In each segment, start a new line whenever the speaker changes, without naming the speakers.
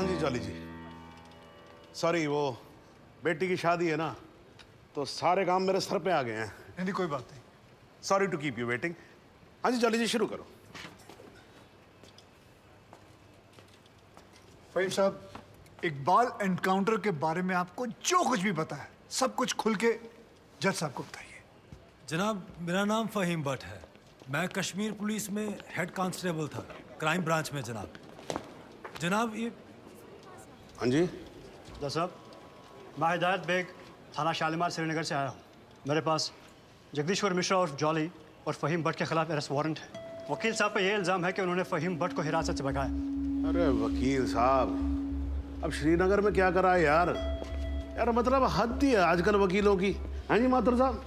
जी jolly जी, sorry वो बेटी की शादी है ना, तो सारे काम मेरे सर पे आ गए हैं।
नहीं कोई बात नहीं।
Sorry to keep you waiting. हाँ जी जॉली जी शुरू करो।
फहीम साहब, इकबाल एनकाउंटर के बारे में आपको जो कुछ भी पता है सब कुछ खुल के जज साहब को बताइए।
जनाब, मेरा नाम फहीम भट्ट है। मैं कश्मीर पुलिस में हेड कांस्टेबल था, क्राइम ब्रांच में। जनाब ये
हाँ जी
जज साहब, मैं हिदायत बेग थाना शालीमार श्रीनगर से आया हूँ। मेरे पास जगदीश्वर मिश्रा और जॉली और फहीम भट्ट के खिलाफ अरेस्ट वारंट है। वकील साहब पे ये इल्ज़ाम है कि उन्होंने फहीम भट्ट को हिरासत से भगाया।
अरे वकील साहब, अब श्रीनगर में क्या करा है यार? यार मतलब हद ही है आजकल वकीलों की। हाँ जी माथुर साहब।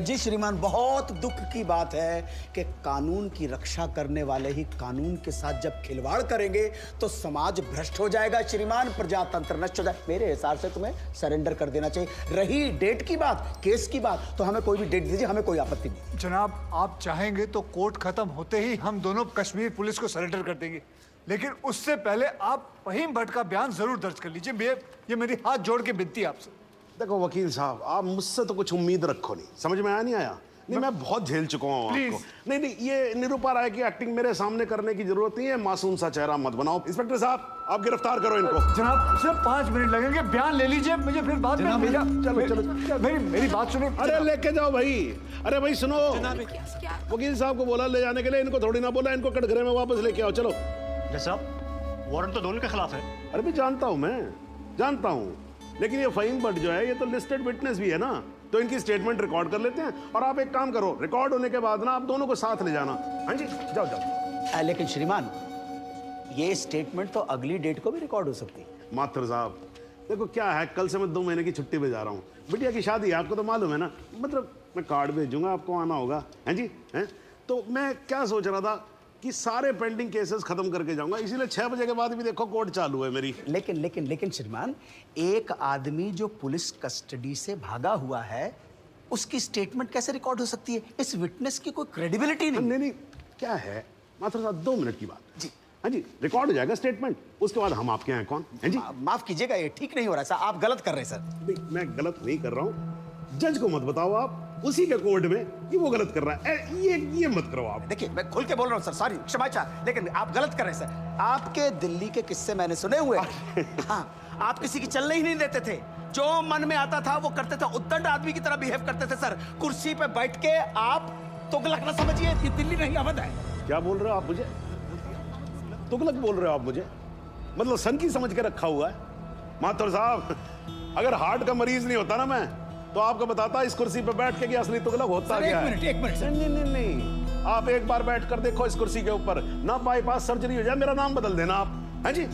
जी श्रीमान, बहुत दुख की बात है कि कानून की रक्षा करने वाले ही कानून के साथ जब खिलवाड़ करेंगे तो समाज भ्रष्ट हो जाएगा श्रीमान, प्रजातंत्र नष्ट हो जाए। मेरे हिसाब से तुम्हें सरेंडर कर देना चाहिए। रही डेट की बात, केस की बात, तो हमें कोई भी डेट दीजिए, हमें कोई आपत्ति नहीं।
जनाब, आप चाहेंगे तो कोर्ट खत्म होते ही हम दोनों कश्मीर पुलिस को सरेंडर कर देंगे, लेकिन उससे पहले आप फहीम भट्ट का बयान जरूर दर्ज कर लीजिए। ये मेरी हाथ जोड़ के विनती है आपसे।
देखो वकील साहब, आप मुझसे तो कुछ उम्मीद रखो नहीं, समझ में आया नहीं आया? नहीं मैं बहुत झेल चुका हूँ आपको। नहीं, ये निरूपा राय की एक्टिंग मेरे सामने करने की जरूरत नहीं है। मासूम सा चेहरा मत बनाओ। इंस्पेक्टर साहब, आप गिरफ्तार करो इनको।
जनाब सिर्फ 5 मिनट लगेंगे, बयान ले लीजिए, मुझे फिर बाद में
चलो
मेरी बात सुनो।
अरे लेके जाओ भाई। अरे भाई सुनो, वकील साहब को बोला ले जाने के लिए, इनको थोड़ी ना बोला इनको कटघरे में वापस लेके आओ। चलो
जज साहब, वारंट तो दोनों के खिलाफ है।
अरे भी जानता हूं, मैं जानता हूं, लेकिन ये फहीम भट्ट जो है ये तो लिस्टेड विटनेस भी है ना, तो इनकी स्टेटमेंट रिकॉर्ड कर लेते हैं। और आप एक काम करो, रिकॉर्ड होने के बाद ना आप दोनों को साथ ले जाना। हाँ जी जाओ जाओ।
लेकिन श्रीमान, ये स्टेटमेंट तो अगली डेट को भी रिकॉर्ड हो सकती है।
माथुर साहब देखो क्या है, कल से मैं 2 महीने की छुट्टी पे जा रहा हूँ। बिटिया की शादी है, आपको तो मालूम है ना, मतलब मैं कार्ड भेजूंगा, आपको आना होगा। हैं जी हैं। तो मैं क्या सोच रहा था कि सारे पेंडिंग केसेस खत्म करके जाऊंगा, इसीलिए 6 बजे के बाद भी देखो कोर्ट चालू है मेरी।
लेकिन श्रीमान, एक आदमी जो पुलिस कस्टडी से भागा हुआ है उसकी स्टेटमेंट कैसे रिकॉर्ड हो सकती है? इस विटनेस की कोई क्रेडिबिलिटी नहीं।
नहीं क्या है माथुर साहब, 2 मिनट की बात जी। हाँ जी, रिकॉर्ड हो जाएगा स्टेटमेंट, उसके बाद हम आपके हैं कौन हैं जी।
माफ कीजिएगा, ये ठीक नहीं हो रहा है सर, आप गलत कर रहे हैं सर।
नहीं मैं गलत नहीं कर रहा हूँ, जज को मत बताओ आप, उसी के कोर्ट में कि वो गलत कर रहा है। ये मत करो आप।
देखिए मैं खुल के बोल रहा हूँ सर, सॉरी क्षमा चाह, लेकिन आप गलत कर रहे हैं सर। आपके दिल्ली के किस्से मैंने सुने हुए। हाँ, आप किसी की चलने ही नहीं देते थे, जो मन में आता था वो करते थे, उद्दंड आदमी की तरह बिहेव करते थे सर। कुर्सी पे बैठ के आप तुगलक न समझिए, ये दिल्ली नहीं अवध है।
क्या बोल रहे हो आप मुझे? तुगलक बोल रहे हो आप मुझे? मतलब सन की समझ के रखा हुआ है? माथुर साहब, अगर हार्ट का मरीज नहीं होता ना मैं, तो आपको बताता इस कुर्सी पे बैठ के कि असली तुगलक होता क्या है।
एक मिनट सर।
नहीं, आप एक बार बैठ कर देखो इस कुर्सी के ऊपर, ना बाईपास सर्जरी हो जाए, मेरा नाम बदल देना आप। हाँ जी,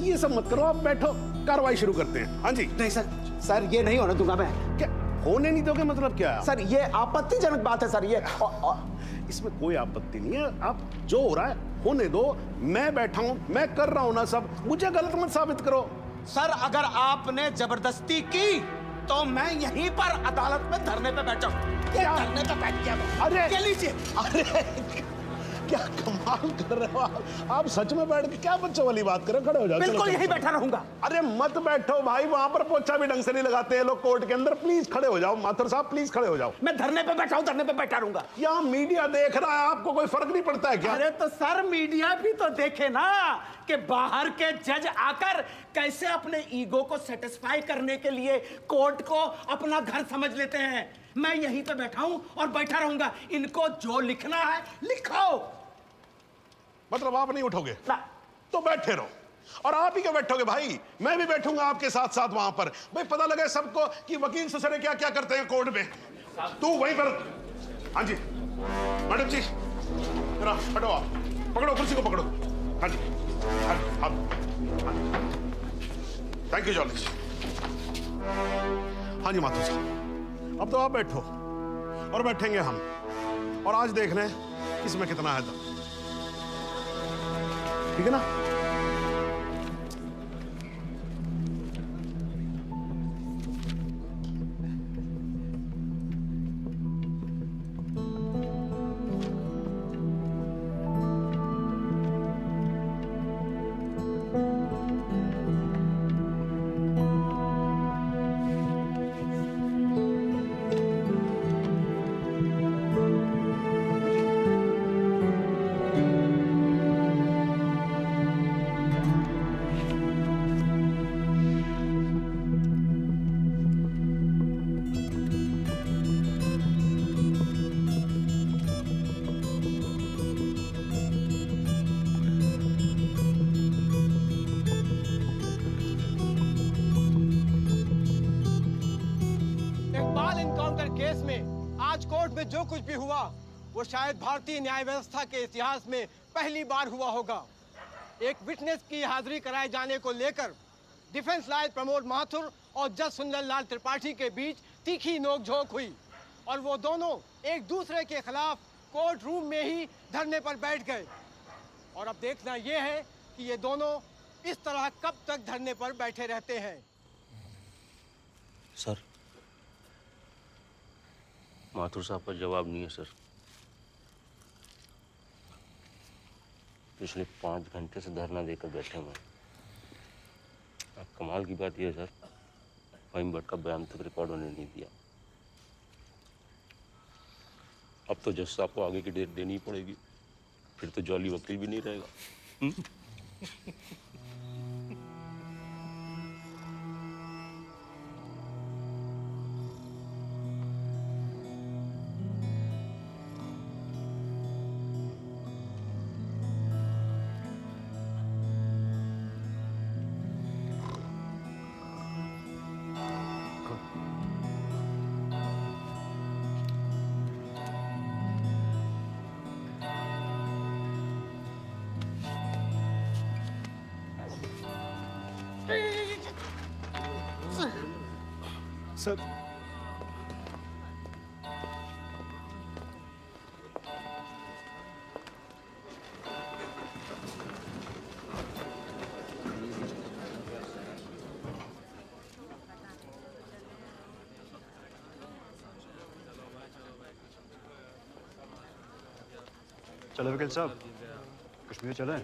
ये सब मत करो, आप बैठो, कार्रवाई शुरू करते हैं। हाँ जी।
नहीं सर, ये नहीं होने दूंगा मैं।
क्या होने नहीं दोगे? मतलब क्या है
सर? ये आपत्तिजनक बात है सर। ये
इसमें कोई आपत्ति नहीं है, आप जो हो रहा है होने दो। मैं बैठा हूं, मैं कर रहा हूं ना सब, मुझे गलत मत साबित करो।
सर अगर आपने जबरदस्ती की तो मैं यहीं पर अदालत में धरने पे बैठा हूं। क्या धरने पे बैठ गया?
अरे
क्या लीजिए।
अरे क्या कमाल कर रहे हो आप सच में बैठ के क्या बच्चों वाली बात कर रहे हो? खड़े हो जाओ।
बिल्कुल यहीं बैठा रहूंगा।
अरे मत बैठो भाई, वहां पर पोछा भी ढंग से नहीं लगाते हैं लोग कोर्ट के अंदर। प्लीज खड़े हो जाओ माथुर साहब, प्लीज खड़े हो जाओ।
मैं धरने पे बैठा हूं, धरने पे बैठा रहूंगा।
यहाँ मीडिया देख रहा है, आपको कोई फर्क नहीं पड़ता है क्या?
अरे तो सर मीडिया भी तो देखे ना कि बाहर के जज आकर कैसे अपने ईगो को सेटिस्फाई करने के लिए कोर्ट को अपना घर समझ लेते हैं। मैं यहीं पे बैठा हूं और बैठा रहूंगा। इनको जो लिखना है लिखो।
मतलब आप नहीं उठोगे
ना
तो बैठे रहो, और आप ही क्या बैठोगे भाई, मैं भी बैठूंगा आपके साथ साथ वहां पर। भाई पता लगे सबको कि वकील ससुरे क्या क्या करते हैं कोर्ट में। तू वहीं पर। हाँ जी मैडम जी, जरा हटो, आप पकड़ो कुर्सी को, पकड़ो। हाँ जी, थैंक यू जॉली। हाँ जी माथुर साहब, अब तो आप बैठो और बैठेंगे हम, और आज देख लें इसमें कितना है दम। ठीक है ना?
जो कुछ भी हुआ वो शायद भारतीय न्याय व्यवस्था के इतिहास में पहली बार हुआ होगा। एक विटनेस की हाजिरी कराए जाने को लेकर डिफेंस लॉयर प्रमोद माथुर और जज सुंदर लाल त्रिपाठी के बीच तीखी नोकझोंक हुई और वो दोनों एक दूसरे के खिलाफ कोर्ट रूम में ही धरने पर बैठ गए। और अब देखना यह है कि ये दोनों इस तरह कब तक धरने पर बैठे रहते हैं।
सर, माथुर साहब का जवाब नहीं है सर। पिछले 5 घंटे से धरना देकर बैठे हुए हैं। अब कमाल की बात यह है सर, फहीम भट्ट का बयान तक रिकॉर्ड होने नहीं दिया। अब तो जज साहब को आगे की डेट देनी ही पड़ेगी, फिर तो जॉली वकील भी नहीं रहेगा।
सर,
चलो वकील साहब, कश्मीर चलें।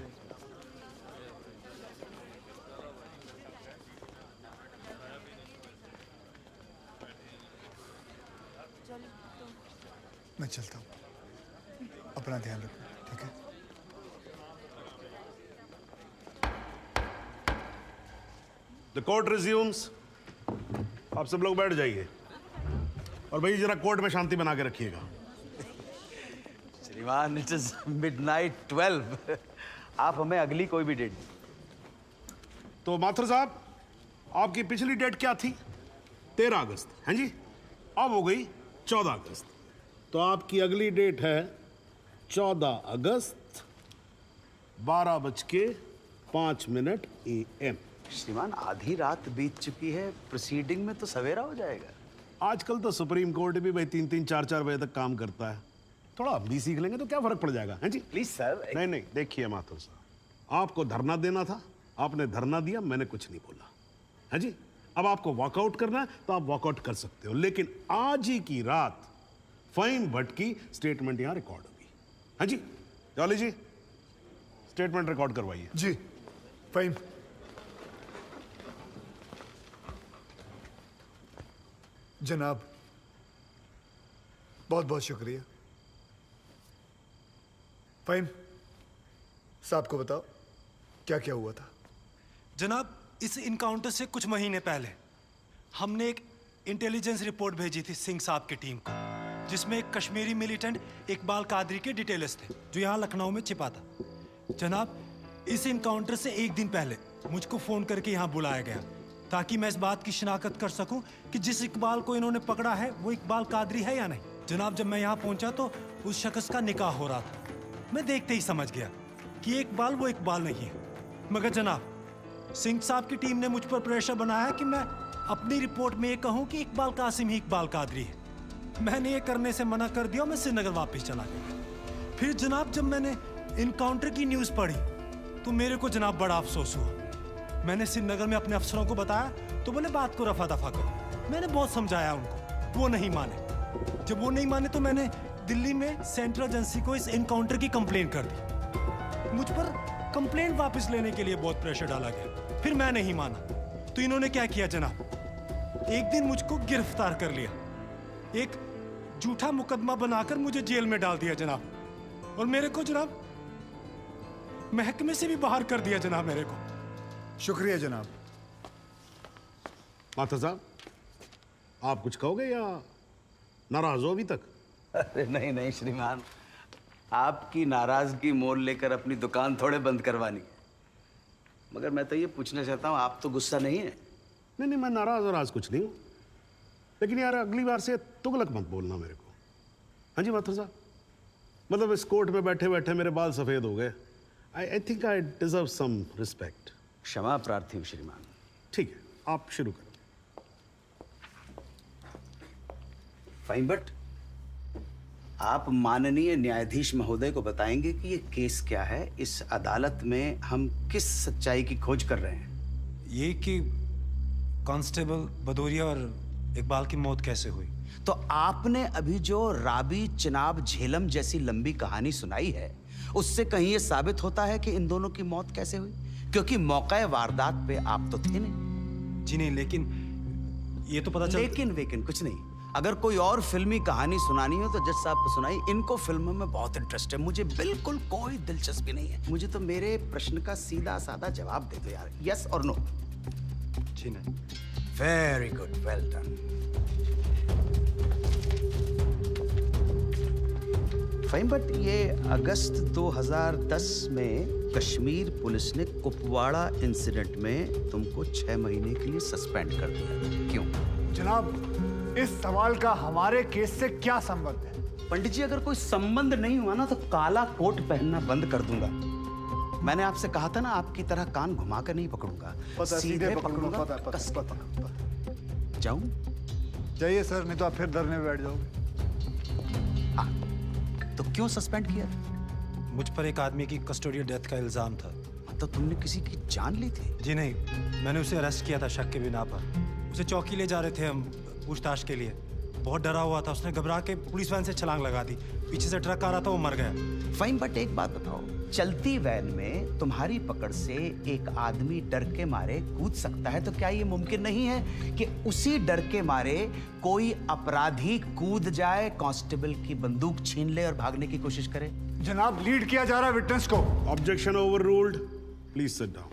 मैं चलता हूँ, अपना ध्यान रखना, ठीक है?
The court resumes. आप सब लोग बैठ जाइए और भाई जरा कोर्ट में शांति बना के रखिएगा।
श्रीमान, इट इज मिडनाइट 12। आप हमें अगली कोई भी डेट।
तो माथुर साहब, आपकी पिछली डेट क्या थी? 13 अगस्त, हैं जी? अब हो गई 14 अगस्त। तो आपकी अगली डेट है 14 अगस्त 12:05 AM।
श्रीमान, आधी रात बीत चुकी है, प्रोसीडिंग में तो सवेरा हो जाएगा।
आजकल तो सुप्रीम कोर्ट भी भाई 3-3, 4-4 बजे तक काम करता है। थोड़ा हम भी सीख लेंगे तो क्या फर्क पड़ जाएगा, हैं जी?
Please sir.
नहीं नहीं, देखिए माथुर साहब, आपको धरना देना था, आपने धरना दिया, मैंने कुछ नहीं बोला, है जी? अब आपको वॉकआउट करना है तो आप वॉकआउट कर सकते हो, लेकिन आज ही की रात फहीम भट्ट की स्टेटमेंट यहां रिकॉर्ड होगी, है जी? जॉली जी, स्टेटमेंट रिकॉर्ड करवाइए।
जी, फहीम। जनाब, बहुत बहुत शुक्रिया। फहीम साहब को बताओ क्या क्या हुआ था।
जनाब, इस इनकाउंटर से कुछ महीने पहले हमने एक इंटेलिजेंस रिपोर्ट भेजी थी सिंह साहब की टीम को, जिसमें एक कश्मीरी मिलिटेंट इकबाल कादरी के डिटेल्स थे जो यहाँ लखनऊ में छिपा था। जनाब, इस इनकाउंटर से एक दिन पहले मुझको फ़ोन करके यहाँ बुलाया गया ताकि मैं इस बात की शिनाख्त कर सकूं कि जिस इकबाल को इन्होंने पकड़ा है वो इकबाल कादरी है या नहीं। जनाब, जब मैं यहाँ पहुँचा तो उस शख्स का निकाह हो रहा था। मैं देखते ही समझ गया कि ये इकबाल वो इकबाल नहीं है। मगर जनाब, सिंह साहब की टीम ने मुझ पर प्रेशर बनाया कि मैं अपनी रिपोर्ट में ये कहूँ कि इकबाल कासिम ही इकबाल कादरी है। मैंने ये करने से मना कर दिया और मैं श्रीनगर वापस चला गया। फिर जनाब, जब मैंने इनकाउंटर की न्यूज़ पढ़ी तो मेरे को जनाब बड़ा अफसोस हुआ। मैंने श्रीनगर में अपने अफसरों को बताया तो बोले बात को रफा दफा करो। मैंने बहुत समझाया उनको, वो नहीं माने। जब वो नहीं माने तो मैंने दिल्ली में सेंट्रल एजेंसी को इस इनकाउंटर की कंप्लेन कर दी। मुझ पर कंप्लेंट वापस लेने के लिए बहुत प्रेशर डाला गया। फिर मैं नहीं माना तो इन्होंने क्या किया जनाब, एक दिन मुझको गिरफ्तार कर लिया, एक झूठा मुकदमा बनाकर मुझे जेल में डाल दिया जनाब, और मेरे को जनाब महकमे से भी बाहर कर दिया जनाब मेरे को।
शुक्रिया जनाब।
माथुर साहब, आप कुछ कहोगे या नाराज हो अभी तक?
अरे नहीं नहीं श्रीमान, आपकी नाराजगी मोल लेकर अपनी दुकान थोड़े बंद करवानी है। मगर मैं तो ये पूछना चाहता हूँ, आप तो गुस्सा नहीं है?
नहीं नहीं, मैं नाराज और आज कुछ नहीं हूं, लेकिन यार अगली बार से तुगलक मत बोलना मेरे को, हाँ जी माथुर साहब, मतलब इस कोर्ट में बैठे बैठे मेरे बाल सफेद हो गए। I think I deserve some respect.
क्षमा प्रार्थी हूँ श्रीमान।
ठीक है, आप शुरू करो।
फाइन बट आप माननीय न्यायाधीश महोदय को बताएंगे कि ये केस क्या है, इस अदालत में हम किस सच्चाई की खोज कर रहे हैं।
ये कि कांस्टेबल भदौरिया और इकबाल की मौत कैसे हुई।
तो आपने अभी जो राबी चिनाब झेलम जैसी लंबी कहानी सुनाई है, उससे कहीं ये साबित होता है कि इन दोनों की मौत कैसे हुई? क्योंकि मौके वारदात पे आप तो थे नहीं।
जी नहीं, लेकिन ये तो पता चल।
लेकिन वेकिन कुछ नहीं। अगर कोई और फिल्मी कहानी सुनानी हो तो जज साहब को सुनाई। इनको फिल्मों में बहुत इंटरेस्ट है, मुझे बिल्कुल कोई दिलचस्पी नहीं है। मुझे तो मेरे प्रश्न का सीधा साधा जवाब दे दो यार, यस और नो।
जी नहीं।
Very good, well done. Fine but ये अगस्त 2010 में कश्मीर पुलिस ने कुपवाड़ा इंसिडेंट में तुमको 6 महीने के लिए सस्पेंड कर दिया, क्यों?
जनाब, इस सवाल का हमारे केस से क्या संबंध है?
पंडित जी, अगर कोई संबंध नहीं हुआ ना तो काला कोट पहनना बंद कर दूंगा। मैंने आपसे कहा था ना, आपकी तरह कान घुमा कर नहीं पकड़ूंगा, सीधे पकड़ूंगा, कस के पकड़ूंगा। जाऊं?
जाइए सर, नहीं तो आप फिर धरने में बैठ जाओगे।
तो क्यों सस्पेंड किया?
मुझ पर एक आदमी की कस्टोडियल डेथ का इल्जाम था।
तो तुमने किसी की जान ली थी?
जी नहीं, मैंने उसे अरेस्ट किया था शक के बिना पर। उसे चौकी ले जा रहे थे हम पूछताछ के लिए। बहुत डरा हुआ था, उसने घबरा के पुलिस वैन से छलांग लगा दी। पीछे से ट्रक आ रहा था, वो मर गया।
फाइन बट एक बात बताओ, चलती वैन में तुम्हारी पकड़ से एक आदमी डर के मारे कूद सकता है, तो क्या ये मुमकिन नहीं है कि उसी डर के मारे कोई अपराधी कूद जाए, कांस्टेबल की बंदूक छीन ले और भागने की कोशिश करे?
जनाब, लीड किया जा रहा है विटनेस को।
Objection overruled, please sit down.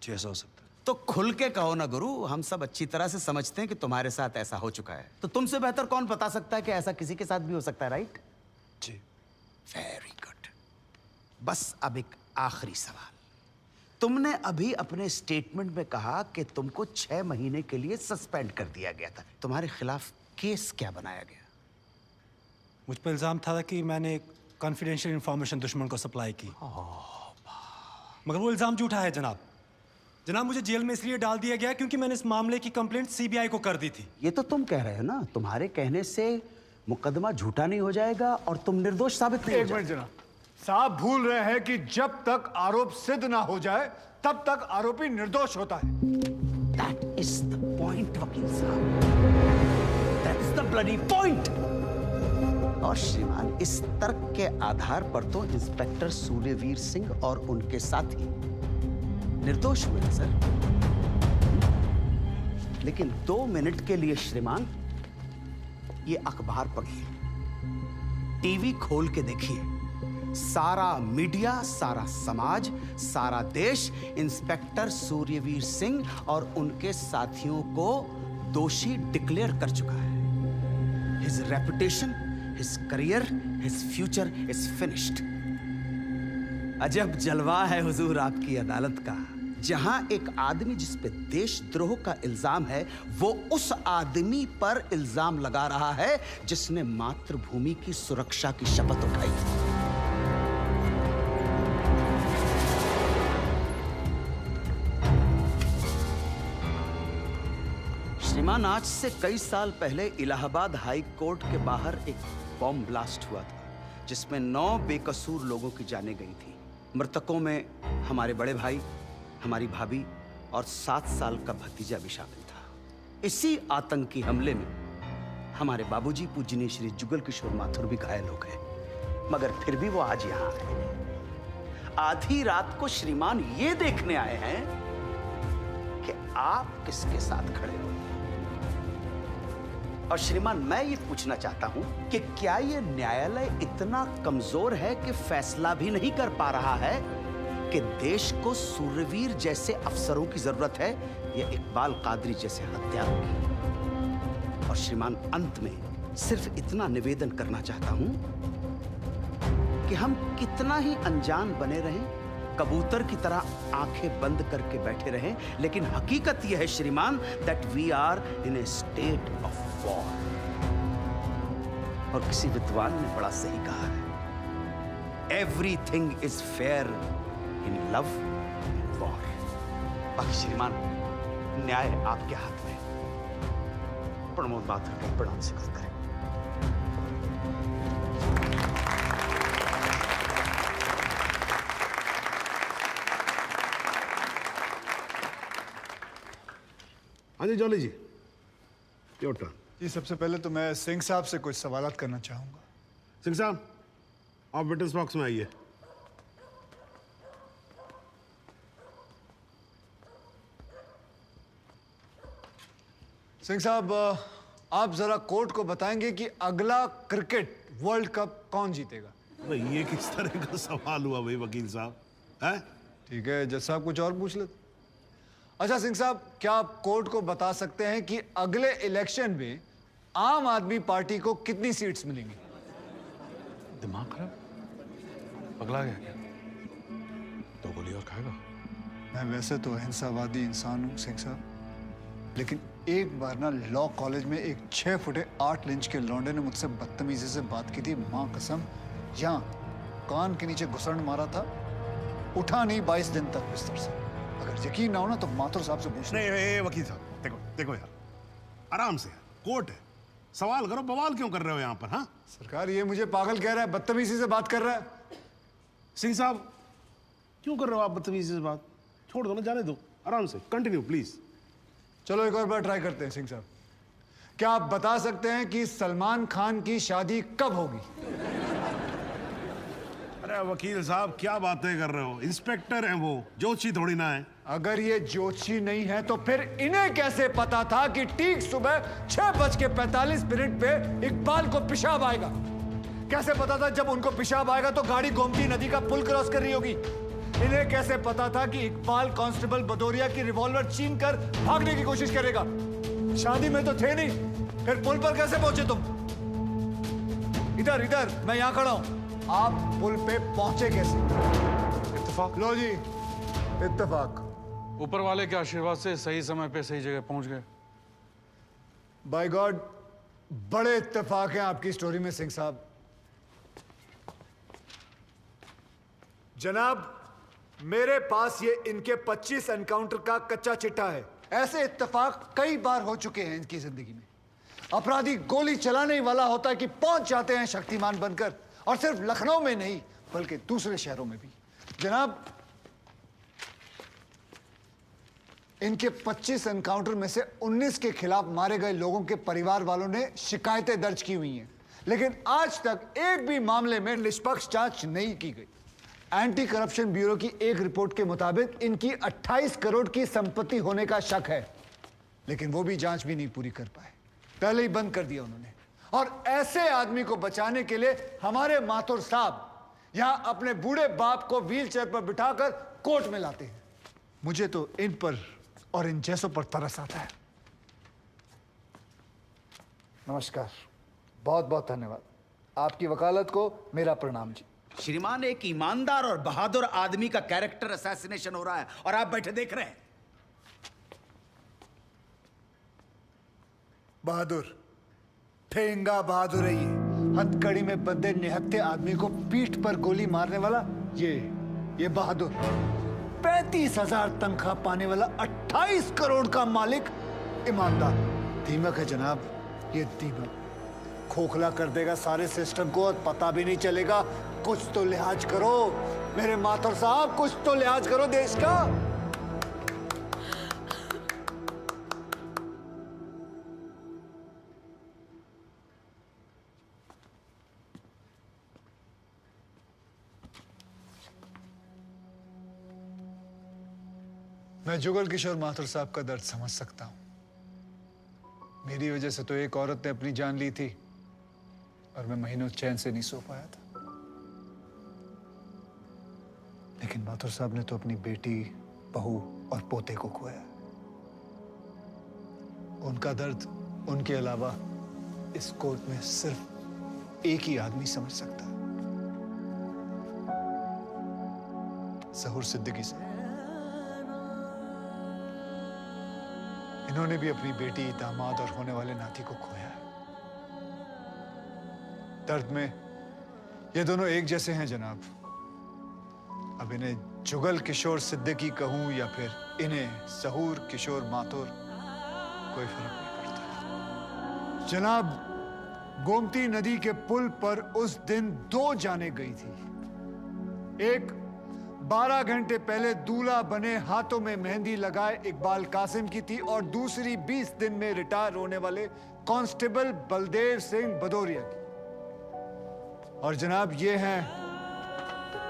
जी ऐसा हो सकता है।
तो खुल के कहो ना गुरु, हम सब अच्छी तरह से समझते हैं कि तुम्हारे साथ ऐसा हो चुका है। तो तुमसे बेहतर कौन बता सकता है कि ऐसा किसी के साथ भी हो सकता है, राइट?
जी।
Very good. बस अब एक आखिरी सवाल। तुमने अभी अपने स्टेटमेंट में कहा कि तुमको 6 महीने के लिए सस्पेंड कर दिया गया था। तुम्हारे खिलाफ केस क्या बनाया गया?
मुझ पर इल्जाम था कि मैंने एक कॉन्फिडेंशियल इंफॉर्मेशन दुश्मन को सप्लाई की। मगर वो इल्जाम झूठा है जनाब। जनाब, मुझे जेल में इसलिए डाल दिया गया क्योंकि मैंने इस मामले की कंप्लेंट सीबीआई को कर दी थी।
ये तो तुम कह रहे हो ना, तुम्हारे कहने से मुकदमा झूठा नहीं हो जाएगा और तुम निर्दोष साबित नहीं हो
एक मिनट
जाओगे।
जनाब, साहब भूल रहे हैं कि जब तक आरोप सिद्ध ना हो जाए तब तक आरोपी निर्दोष होता है।
That is the point, वकील साहब। That's the bloody point। और श्रीमान, इस तर्क के आधार पर तो इंस्पेक्टर सूर्यवीर सिंह और उनके साथी निर्दोष हुए हैं सर। लेकिन 2 मिनट के लिए श्रीमान ये अखबार पढ़िए, टीवी खोल के देखिए। सारा मीडिया, सारा समाज, सारा देश इंस्पेक्टर सूर्यवीर सिंह और उनके साथियों को दोषी डिक्लेयर कर चुका है। His reputation, his career, his future is finished. अजब जलवा है हुजूर आपकी अदालत का, जहां एक आदमी जिस पे देशद्रोह का इल्जाम है, वो उस आदमी पर इल्जाम लगा रहा है जिसने मातृभूमि की सुरक्षा की शपथ उठाई। श्रीमान, आज से कई साल पहले इलाहाबाद हाई कोर्ट के बाहर एक बॉम्ब ब्लास्ट हुआ था जिसमें 9 बेकसूर लोगों की जानें गई थी। मृतकों में हमारे बड़े भाई, हमारी भाभी और 7 साल का भतीजा भी शामिल था। इसी आतंकी हमले में हमारे बाबूजी पूजनीय श्री जुगल किशोर माथुर भी घायल हो गए, मगर फिर भी वो आज यहां आए हैं। आधी रात को श्रीमान ये देखने आए हैं कि आप किसके साथ खड़े हो। और श्रीमान, मैं ये पूछना चाहता हूं कि क्या ये न्यायालय इतना कमजोर है कि फैसला भी नहीं कर पा रहा है कि देश को सूर्यवीर जैसे अफसरों की जरूरत है या इकबाल कादरी जैसे हत्यारों की? और श्रीमान, अंत में सिर्फ इतना निवेदन करना चाहता हूं कि हम कितना ही अनजान बने रहें, कबूतर की तरह आंखें बंद करके बैठे रहें, लेकिन हकीकत यह है श्रीमान that we are in a state of war. और किसी विद्वान ने बड़ा सही कहा है, everything is fair in love and war. बाकी श्रीमान, न्याय आपके हाथ में। प्रमोद माथुर को प्रणाम स्वीकार करें।
हाँ जी जॉली जी, योर टर्न।
जी सबसे पहले तो मैं सिंह साहब से कुछ सवालात करना चाहूंगा।
सिंह साहब, आप विटनेस बॉक्स में आइए।
सिंह साहब, आप जरा कोर्ट को बताएंगे कि अगला क्रिकेट वर्ल्ड कप कौन जीतेगा?
भाई ये किस तरह का सवाल हुआ भाई वकील साहब? है
ठीक है, जज साहब कुछ और पूछ लेते। अच्छा सिंह साहब, क्या आप कोर्ट को बता सकते हैं कि अगले इलेक्शन में आम आदमी पार्टी को कितनी सीट्स मिलेंगी?
दिमाग खराब, पगला गया क्या? तो गोली और खाएगा?
मैं वैसे तो अहिंसावादी इंसान हूँ सिंह साहब, लेकिन एक बार ना लॉ कॉलेज में एक 6 फुटे 8 इंच के लौंडे ने मुझसे बदतमीजी से बात की थी। माँ कसम, यहाँ कान के नीचे घुसड़ मारा था, उठा नहीं 22 दिन तक बिस्तर से। अगर यकीन ना हो ना तो माथुर साहब से पूछ।
नहीं वकील साहब, देखो देखो यार, आराम से, कोर्ट है, सवाल करो, बवाल क्यों कर रहे हो यहाँ पर? हाँ
सरकार, ये मुझे पागल कह रहा है, बदतमीजी से बात कर रहा है।
सिंह साहब, क्यों कर रहे हो आप बदतमीजी से बात? छोड़ दो ना, जाने दो, आराम से कंटिन्यू प्लीज।
चलो एक और बार ट्राई करते हैं। सिंह साहब, क्या आप बता सकते हैं कि सलमान खान की शादी कब होगी?
अरे वकील साहब, क्या बातें कर रहे हो? इंस्पेक्टर हैं वो, जोशी थोड़ी ना है।
अगर ये जोशी नहीं है तो फिर इन्हें कैसे पता था कि ठीक सुबह 6:45 पे इकबाल को पेशाब आएगा? कैसे पता था जब उनको पेशाब आएगा तो गाड़ी गोमती नदी का पुल क्रॉस कर रही होगी? इन्हें कैसे पता था कि इकबाल कांस्टेबल भदौरिया की रिवॉल्वर छीन कर भागने की कोशिश करेगा? शादी में तो थे नहीं, फिर पुल पर कैसे पहुंचे तुम? इधर इधर, मैं यहां खड़ा हूं, आप पुल पे पहुंचे कैसे?
इत्तेफाक।
लो जी, इत्तेफाक।
ऊपर वाले के आशीर्वाद से सही समय पे सही जगह पहुंच गए।
बाय गॉड, बड़े इत्तेफाक हैं आपकी स्टोरी में सिंह साहब। जनाब, मेरे पास ये इनके 25 एनकाउंटर का कच्चा चिट्ठा है। ऐसे इत्तेफाक कई बार हो चुके हैं इनकी जिंदगी में। अपराधी गोली चलाने ही वाला होता है कि पहुंच जाते हैं शक्तिमान बनकर, और सिर्फ लखनऊ में नहीं बल्कि दूसरे शहरों में भी। जनाब, इनके 25 एनकाउंटर में से 19 के खिलाफ मारे गए लोगों के परिवार वालों ने शिकायतें दर्ज की हुई हैं, लेकिन आज तक एक भी मामले में निष्पक्ष जांच नहीं की गई। एंटी करप्शन ब्यूरो की एक रिपोर्ट के मुताबिक इनकी 28 करोड़ की संपत्ति होने का शक है, लेकिन वो भी जांच भी नहीं पूरी कर पाए, पहले ही बंद कर दिया उन्होंने। और ऐसे आदमी को बचाने के लिए हमारे माथुर साहब यहां अपने बूढ़े बाप को व्हीलचेयर पर बिठाकर कोर्ट में लाते हैं। मुझे तो इन पर और इन जैसों पर तरस आता है। नमस्कार, बहुत बहुत धन्यवाद। आपकी वकालत को मेरा प्रणाम जी।
श्रीमान, एक ईमानदार और बहादुर आदमी का कैरेक्टर असैसिनेशन हो रहा है और आप बैठे देख रहे हैं।
बहादुर, ठेंगा बहादुर है ये। हथकड़ी में बंधे निहत्थे आदमी को पीठ पर गोली मारने वाला ये बहादुर। 35,000 तनख्वाह पाने वाला 28 करोड़ का मालिक ईमानदार। दीमक है जनाब, ये दीमक खोखला कर देगा सारे सिस्टम को और पता भी नहीं चलेगा। कुछ तो लिहाज करो मेरे माथुर साहब, कुछ तो लिहाज करो देश का। मैं जुगल किशोर माथुर साहब का दर्द समझ सकता हूं। मेरी वजह से तो एक औरत ने अपनी जान ली थी और मैं महीनों चैन से नहीं सो पाया था। लेकिन माथुर साहब ने तो अपनी बेटी, बहू और पोते को खोया। उनका दर्द उनके अलावा इस कोर्ट में सिर्फ एक ही आदमी समझ सकता है, ज़हूर सिद्दीकी साहब। इन्होंने भी अपनी बेटी, दामाद और होने वाले नाती को खोया है। दर्द में ये दोनों एक जैसे हैं जनाब। अब इन्हें जुगल किशोर सिद्दीकी कहूं या फिर इन्हें सहूर किशोर माथुर, कोई फर्क नहीं पड़ता। जनाब, गोमती नदी के पुल पर उस दिन 2 जानें गई थी। एक 12 घंटे पहले दूल्हा बने, हाथों में मेहंदी लगाए इकबाल कासिम की थी, और दूसरी 20 दिन में रिटायर होने वाले कांस्टेबल बलदेव सिंह भदौरिया की। और जनाब, ये हैं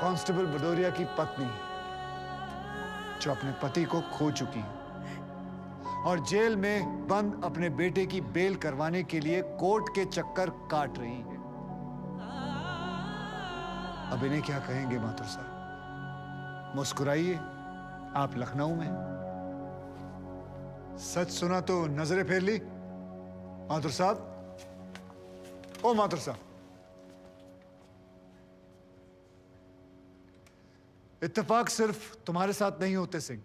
कांस्टेबल भदौरिया की पत्नी, जो अपने पति को खो चुकी है और जेल में बंद अपने बेटे की बेल करवाने के लिए कोर्ट के चक्कर काट रही है। अब इन्हें क्या कहेंगे माथुर साहब? मुस्कुराइए, आप लखनऊ में। सच सुना तो नजरें फेर ली माथुर साहब। ओ माथुर साहब, इत्तेफाक सिर्फ तुम्हारे साथ नहीं होते सिंह,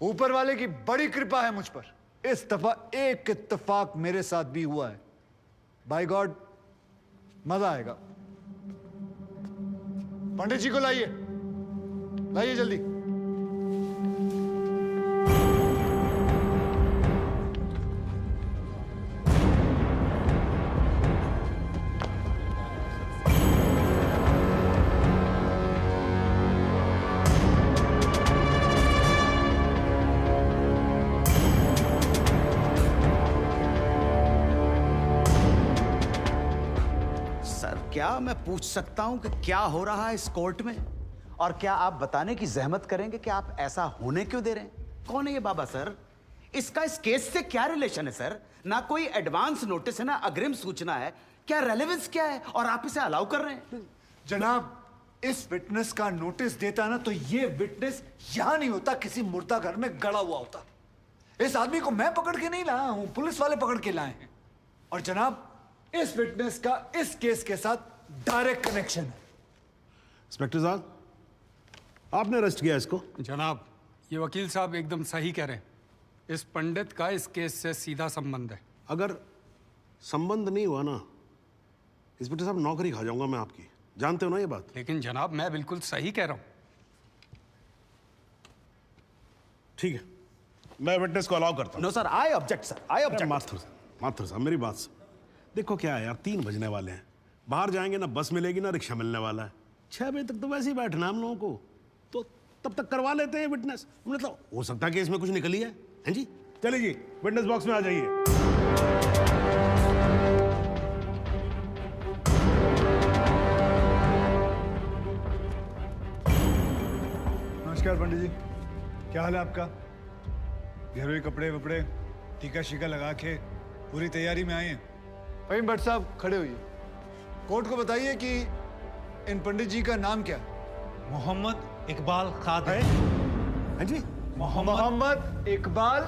ऊपर वाले की बड़ी कृपा है मुझ पर। इस दफा एक इत्तेफाक मेरे साथ भी हुआ है। बाय गॉड, मजा आएगा। पंडित जी को लाइए, लाइए जल्दी।
क्या मैं पूछ सकता हूं कि क्या हो रहा है इस कोर्ट में? और क्या आप बताने की जहमत करेंगे कि आप ऐसा होने क्यों दे रहे हैं? कौन है ये बाबा सर? इसका इस केस से क्या रिलेशन है सर? ना कोई एडवांस नोटिस है, ना अग्रिम सूचना है। क्या रेलेवेंस क्या है और आप इसे अलाउ कर रहे हैं?
जनाब, इस विटनेस का नोटिस देता ना तो ये विटनेस यहां नहीं होता, किसी मुर्दा घर में गड़ा हुआ होता। इस आदमी को मैं पकड़ के नहीं लाया हूं, पुलिस वाले पकड़ के लाए हैं। और जनाब, इस विटनेस का इस केस के साथ डायरेक्ट कनेक्शन है।
इंस्पेक्टर साहब, आपने अरेस्ट किया इसको?
जनाब, ये वकील साहब एकदम सही कह रहे हैं। इस पंडित का इस केस से सीधा संबंध है।
अगर संबंध नहीं हुआ ना, इंस्पेक्टर साहब, नौकरी खा जाऊंगा मैं आपकी। जानते हो ना ये बात?
लेकिन जनाब, मैं बिल्कुल सही कह रहा हूं।
ठीक है, मैं विटनेस को अलाउ करता हूं।
No sir, I object sir, I object.
Mathur साहब, मेरी बात सुन। देखो क्या है यार, 3 बजने वाले हैं, बाहर जाएंगे ना बस मिलेगी ना रिक्शा मिलने वाला है। 6 बजे तक तो वैसे ही बैठना हम लोगों को, तो तब तक करवा लेते हैं विटनेस। मतलब हो सकता है कि इसमें कुछ निकली है। हैं जी? चलिए जी, विटनेस बॉक्स में आ जाइए।
नमस्कार पंडित जी, क्या हाल है आपका? घरेलू कपड़े वपड़े टीका शीका लगा के पूरी तैयारी में आए हैं। फहीम भट्ट साहब, खड़े होइए। कोर्ट को बताइए कि इन पंडित जी का नाम क्या है?
मोहम्मद इकबाल कादरी।
हैं जी?
मोहम्मद इकबाल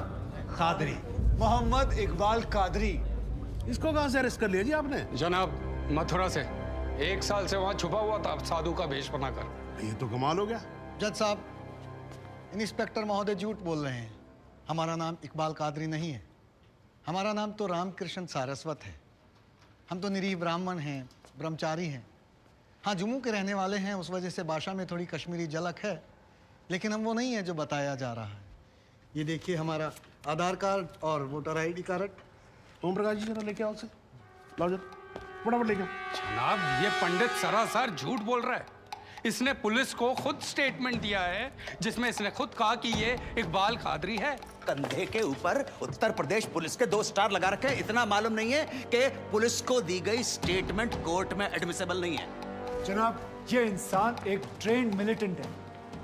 कादरी।
मोहम्मद इकबाल कादरी।
इसको कहां से अरेस्ट कर लिया जी आपने?
जनाब, मथुरा से 1 साल से वहां छुपा हुआ था साधु का भेष बनाकर।
ये तो कमाल हो गया।
जज साहब, इंस्पेक्टर महोदय झूठ बोल रहे हैं। हमारा नाम इकबाल कादरी नहीं है, हमारा नाम तो रामकृष्ण सारस्वत है। हम तो निरीह ब्राह्मण हैं, ब्रह्मचारी हैं। हाँ, जम्मू के रहने वाले हैं, उस वजह से भाषा में थोड़ी कश्मीरी झलक है, लेकिन हम वो नहीं है जो बताया जा रहा है। ये देखिए हमारा आधार कार्ड और voter ID card.
Om Prakash ji, जरा लेके आओ उसे। लाओ जरा, फटाफट लेके आओ।
जनाब, ये पंडित सरासर झूठ बोल रहा है। इसने पुलिस को खुद स्टेटमेंट दिया है, जिसमें इसने खुद कहा कि ये इकबाल कादरी है।
कंधे के ऊपर उत्तर प्रदेश पुलिस के 2 स्टार लगा रखे हैं। इतना मालूम नहीं है कि पुलिस को दी गई स्टेटमेंट कोर्ट में एडमिसेबल नहीं है।
जनाब, ये इंसान एक ट्रेन्ड मिलिटेंट है।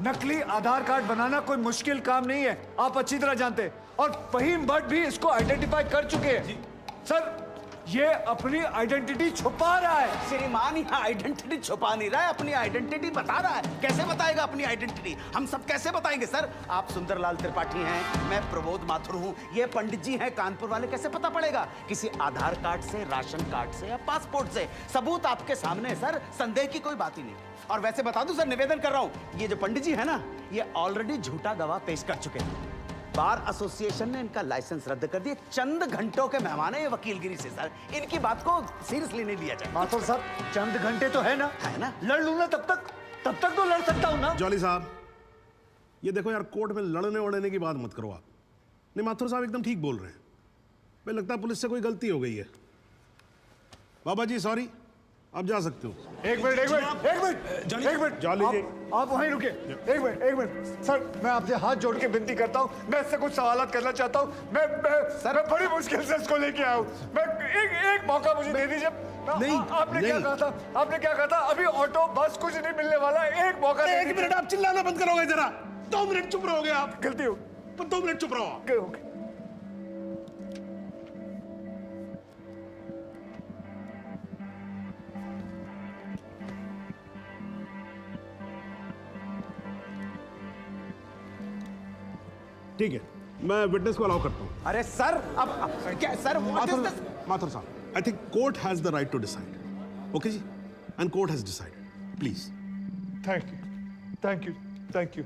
नकली आधार कार्ड बनाना कोई मुश्किल काम नहीं है, आप अच्छी तरह जानते हैं। और फहीम भट्ट भी इसको आइडेंटिफाई कर चुके हैं। सर, ये अपनी आइडेंटिटी छुपा रहा है।
श्रीमान यहाँ आइडेंटिटी छुपा नहीं रहा है, अपनी आइडेंटिटी बता रहा है। कैसे बताएगा अपनी आइडेंटिटी? हम सब कैसे बताएंगे सर? आप सुंदरलाल त्रिपाठी हैं, मैं प्रबोध माथुर हूँ, ये पंडित जी हैं कानपुर वाले। कैसे पता पड़ेगा? किसी आधार कार्ड से, राशन कार्ड से या पासपोर्ट से। सबूत आपके सामने है सर, संदेह की कोई बात ही नहीं। और वैसे बता दूं सर, निवेदन कर रहा हूँ, ये जो पंडित जी है ना, ये ऑलरेडी झूठा गवाह पेश कर चुके हैं। बार एसोसिएशन ने इनका लाइसेंस रद्द कर दिया। चंद घंटों के मेहमान है ये वकीलगिरी से सर, इनकी बात को सीरियसली नहीं लिया जाए।
माथुर साहब चंद घंटे तो है ना, लड़ लूं ना तब तक तो लड़ सकता हूं ना।
जॉली साहब ये देखो यार, कोर्ट में लड़ने वड़ने की बात मत करो आप। नहीं माथुर साहब एकदम ठीक बोल रहे हैं। मुझे लगता है पुलिस से कोई गलती हो गई है। बाबा जी सॉरी, आप जा सकते हो।
एक मिनट
जॉली जी
आप वहीं रुके। एक मिनट सर, मैं आपसे हाथ जोड़ के विनती करता हूँ, मैं इससे कुछ सवालात करना चाहता हूँ। मैं बड़ी मुश्किल से इसको लेके आया हूँ। मैं एक मौका मुझे दे दीजिए।
नहीं,
आपने क्या कहा था? अभी ऑटो बस कुछ नहीं मिलने वाला, एक मौका।
एक मिनट आप चिल्लाना बंद करोगे जरा? 2 मिनट चुप रहोगे आप?
गलती हो,
2 मिनट चुप रहो आप। ठीक है, मैं विटनेस को अलाउ करता हूं।
अरे सर अब क्या सर,
माथुर साहब, I think court has the right to decide. Okay जी, and court has decided. Please.
Thank you.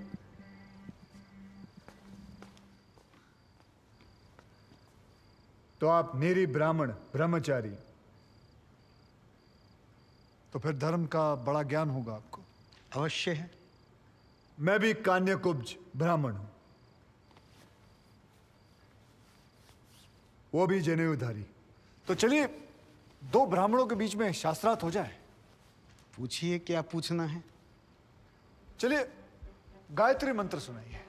तो आप निरी ब्राह्मण ब्रह्मचारी, तो फिर धर्म का बड़ा ज्ञान होगा आपको।
अवश्य है।
मैं भी कान्यकुब्ज ब्राह्मण हूं, वो भी जनेऊधारी। तो चलिए 2 ब्राह्मणों के बीच में शास्त्रार्थ हो जाए।
पूछिए क्या पूछना है।
चलिए गायत्री मंत्र सुनाइए।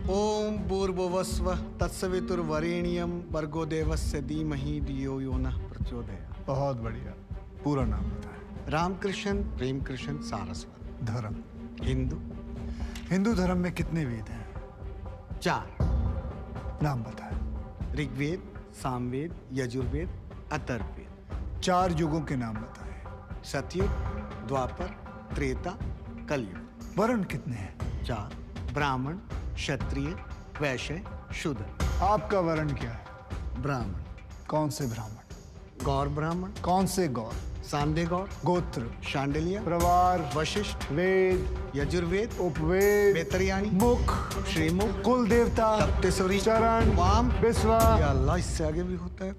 ओम भूर्भुवस्वः तत्सवितुर्वरेण्यं भर्गो देवस्य धीमहि धियो यो नः प्रचोदयात्।
बहुत बढ़िया, पूरा नाम बताएं।
रामकृष्ण प्रेम कृष्ण सारस्वत।
धर्म
हिंदू
धर्म में कितने वेद हैं?
4।
नाम बताएं।
ऋग्वेद, सामवेद, यजुर्वेद, अथर्ववेद।
4 युगों के नाम बताएं।
सतयुग, द्वापर, त्रेता, कलयुग।
वर्ण कितने हैं?
4। ब्राह्मण, क्षत्रिय, वैश्य, शूद्र।
आपका वर्ण क्या है?
ब्राह्मण।
कौन से ब्राह्मण?
गौर ब्राह्मण।
कौन से गौर?
सांदे गौर।
गोत्र?
शांडिल्य।
प्रवार?
वशिष्ठ।
वेद?
यजुर्वेद।
उपवेद?
बेतरियाणी।
मुख?
श्रीमुख।
कुल देवता?
सप्तसुरी।
चरण?
वाम।
विश्वा?
या अल्लाह, इससे आगे भी होता है।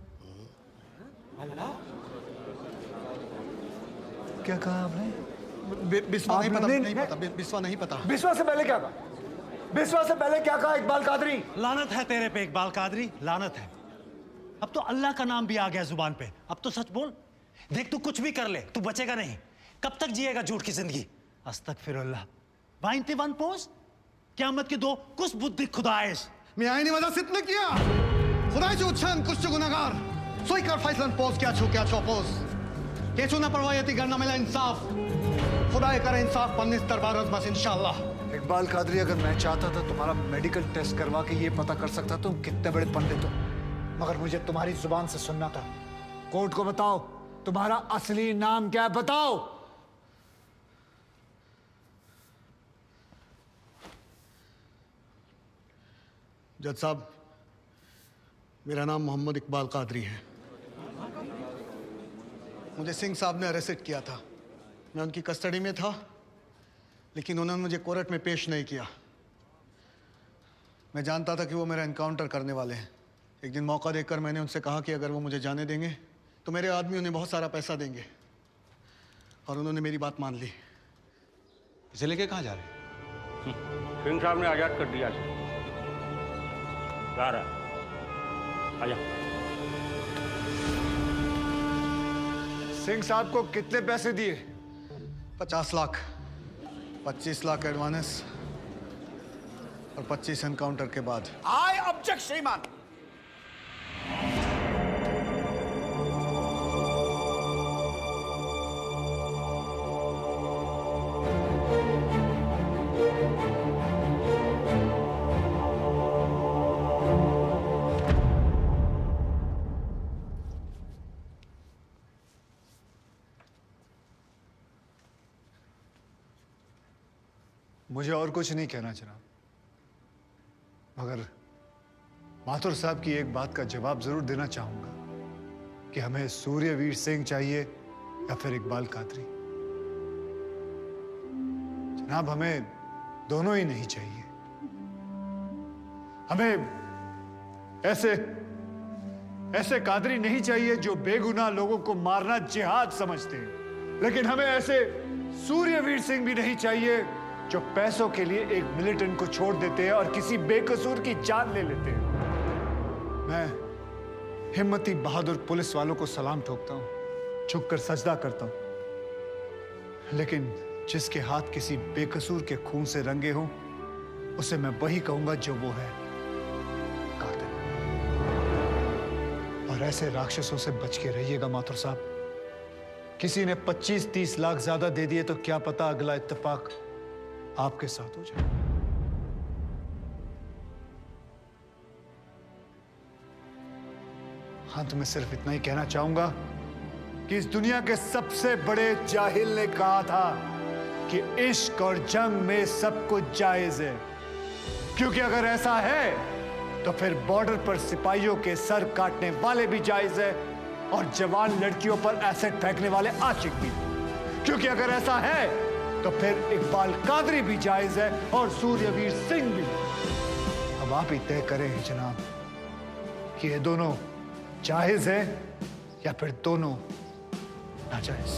क्या कहा आपने?
बिस्वा नहीं पता,
नहीं
पता। बिस्वा नहीं पता।
विश्वा से पहले क्या कहा? विश्वा से पहले क्या कहा इकबाल कादरी?
लानत है तेरे पे इकबाल कादरी, लानत है। अब तो अल्लाह का नाम भी आ गया जुबान पे। अब तो सच बोल। देख तू कुछ भी कर ले, तू बचेगा नहीं। कब तक जिएगा झूठ की जिंदगी? अस्तगफिरुल्लाह। वाइनते वन पोस क़यामत के 2 कुछ बुद्धि खुदाइश
मी आईनी वजह सितने किया खुदाई उच्छन कुछ गुनाहगार सोई कर फैसलन पोस क्या चोपोस केचू ना परवायती करना मिला इंसाफ खुदाई करे इंसाफ पन्नीस दरबार बस इंशाल्लाह।
इकबाल कादरी, अगर मैं चाहता था तुम्हारा मेडिकल टेस्ट करवा के ये पता कर सकता तुम कितने बड़े पंडित हो, मगर मुझे तुम्हारी जुबान से सुनना था। कोर्ट को बताओ तुम्हारा असली नाम क्या है, बताओ।
जज साहब, मेरा नाम मोहम्मद इकबाल कादरी है। मुझे सिंह साहब ने अरेस्ट किया था। मैं उनकी कस्टडी में था, लेकिन उन्होंने मुझे कोर्ट में पेश नहीं किया। मैं जानता था कि वो मेरा एनकाउंटर करने वाले हैं। एक दिन मौका देखकर मैंने उनसे कहा कि अगर वो मुझे जाने देंगे तो मेरे आदमी उन्हें बहुत सारा पैसा देंगे, और उन्होंने मेरी बात मान ली।
इसे लेके कहाँ जा रहे हैं?
सिंह साहब ने आजाद कर दिया। जा रहा आजा।
सिंह साहब को कितने पैसे दिए?
50 लाख, 25 लाख एडवांस और 25 एनकाउंटर के बाद।
आई ऑब्जेक्ट श्रीमान।
मुझे और कुछ नहीं कहना जनाब, मगर माथुर साहब की एक बात का जवाब जरूर देना चाहूंगा कि हमें सूर्यवीर सिंह चाहिए या फिर इकबाल कादरी। जनाब, हमें दोनों ही नहीं चाहिए। हमें ऐसे कादरी नहीं चाहिए जो बेगुनाह लोगों को मारना जिहाद समझते हैं, लेकिन हमें ऐसे सूर्यवीर सिंह भी नहीं चाहिए जो पैसों के लिए एक मिलिटेंट को छोड़ देते हैं और किसी बेकसूर की जान ले लेते हैं। मैं हिम्मती बहादुर पुलिस वालों को सलाम ठोकता हूं, झुककर सजदा करता हूं, लेकिन जिसके हाथ किसी बेकसूर के खून से रंगे हों उसे मैं वही कहूंगा जो वो है, कातिल। और ऐसे राक्षसों से बच के रहिएगा माथुर साहब। किसी ने 25-30 लाख ज्यादा दे दिए तो क्या पता अगला इत्तेफाक आपके साथ हो जाए। अंत में सिर्फ इतना ही कहना चाहूंगा कि इस दुनिया के सबसे बड़े जाहिल ने कहा था कि इश्क और जंग में सब कुछ जायज है, क्योंकि अगर ऐसा है तो फिर बॉर्डर पर सिपाहियों के सर काटने वाले भी जायज है और जवान लड़कियों पर एसिड फेंकने वाले आशिक भी, क्योंकि अगर ऐसा है तो फिर इकबाल कादरी भी जायज है और सूर्यवीर सिंह भी। अब आप ही तय करें जनाब कि ये दोनों जायज है या फिर दोनों नाजायज।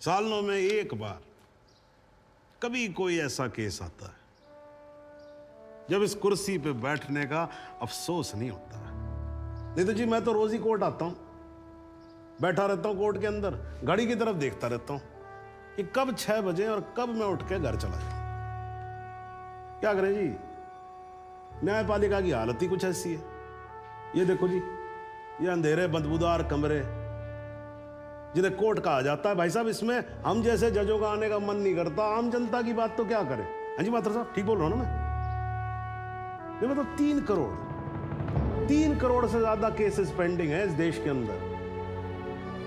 सालों में एक बार कभी कोई ऐसा केस आता है जब इस कुर्सी पे बैठने का अफसोस नहीं होता है। नहीं तो जी मैं तो रोज ही कोर्ट आता हूं, बैठा रहता हूं कोर्ट के अंदर, घड़ी की तरफ देखता रहता हूं कि कब 6 बजे और कब मैं उठ के घर चला जाऊं। क्या करें जी, न्यायपालिका की हालत ही कुछ ऐसी है। ये देखो जी, ये अंधेरे बदबूदार कमरे जिन्हें कोर्ट कहा जाता है। भाई साहब, इसमें हम जैसे जजों का आने का मन नहीं करता। आम जनता की बात तो क्या करें। हाँ जी माथुर साहब, ठीक बोल रहा हूं ना मैं? मतलब 3 करोड़ से ज्यादा केसेस पेंडिंग है इस देश के अंदर,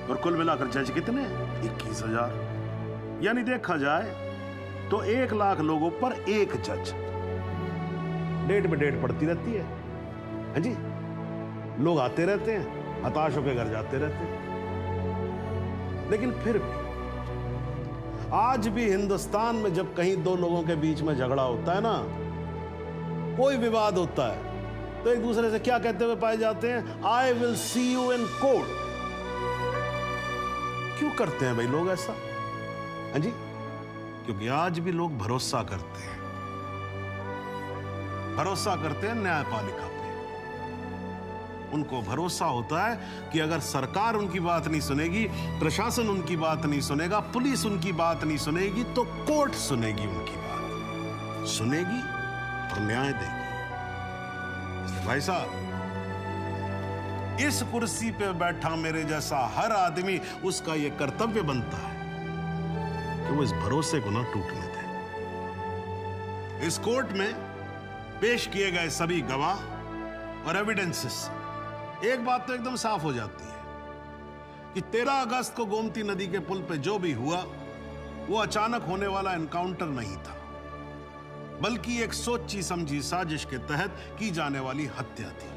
और कुल मिलाकर जज कितने हैं? 21,000। यानी देखा जाए तो 1 लाख लोगों पर एक जज। डेट पे डेट पड़ती रहती है। हाँ जी, लोग आते रहते हैं, हताश होकर घर जाते रहते हैं। लेकिन फिर भी आज भी हिंदुस्तान में जब कहीं 2 लोगों के बीच में झगड़ा होता है ना, कोई विवाद होता है, तो एक दूसरे से क्या कहते हुए पाए जाते हैं? I will see you in court. क्यों करते हैं भाई लोग ऐसा? हाँ जी, क्योंकि आज भी लोग भरोसा करते हैं, न्यायपालिका पे। उनको भरोसा होता है कि अगर सरकार उनकी बात नहीं सुनेगी, प्रशासन उनकी बात नहीं सुनेगा, पुलिस उनकी बात नहीं सुनेगी, तो कोर्ट सुनेगी उनकी बात, सुनेगी और न्याय देगी। इसलिए भाई साहब, इस कुर्सी पे बैठा मेरे जैसा हर आदमी, उसका यह कर्तव्य बनता है कि वो इस भरोसे को ना टूटने दे। इस कोर्ट में पेश किए गए सभी गवाह और एविडेंसेस, एक बात तो एकदम साफ हो जाती है कि 13 अगस्त को गोमती नदी के पुल पे जो भी हुआ वो अचानक होने वाला एनकाउंटर नहीं था, बल्कि एक सोची समझी साजिश के तहत की जाने वाली हत्या थी।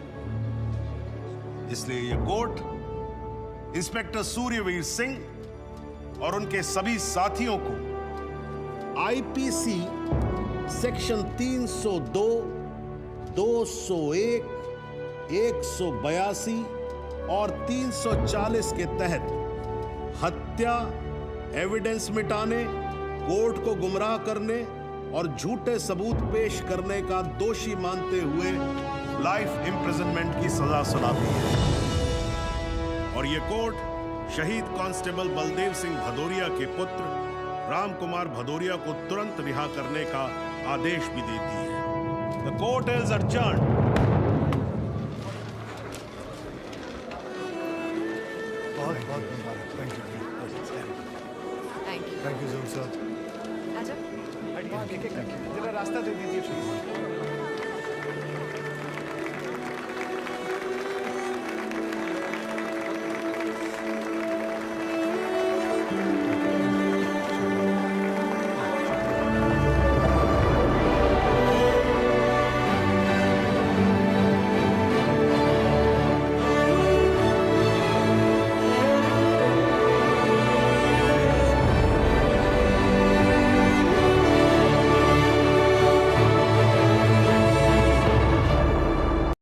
इसलिए ये कोर्ट इंस्पेक्टर सूर्यवीर सिंह और उनके सभी साथियों को आईपीसी सेक्शन 302, 201, 182 और 340 के तहत हत्या, एविडेंस मिटाने, कोर्ट को गुमराह करने और झूठे सबूत पेश करने का दोषी मानते हुए लाइफ इम्प्रिजनमेंट की सजा सुनाती है। और यह कोर्ट शहीद कांस्टेबल बलदेव सिंह भदौरिया के पुत्र राम कुमार भदौरिया को तुरंत रिहा करने का आदेश भी देती है। The court is adjourned.
बहुत बहुत मुबारक। Thank you, thank you sir.
आजा।
जरा रास्ता दे दीजिए प्लीज।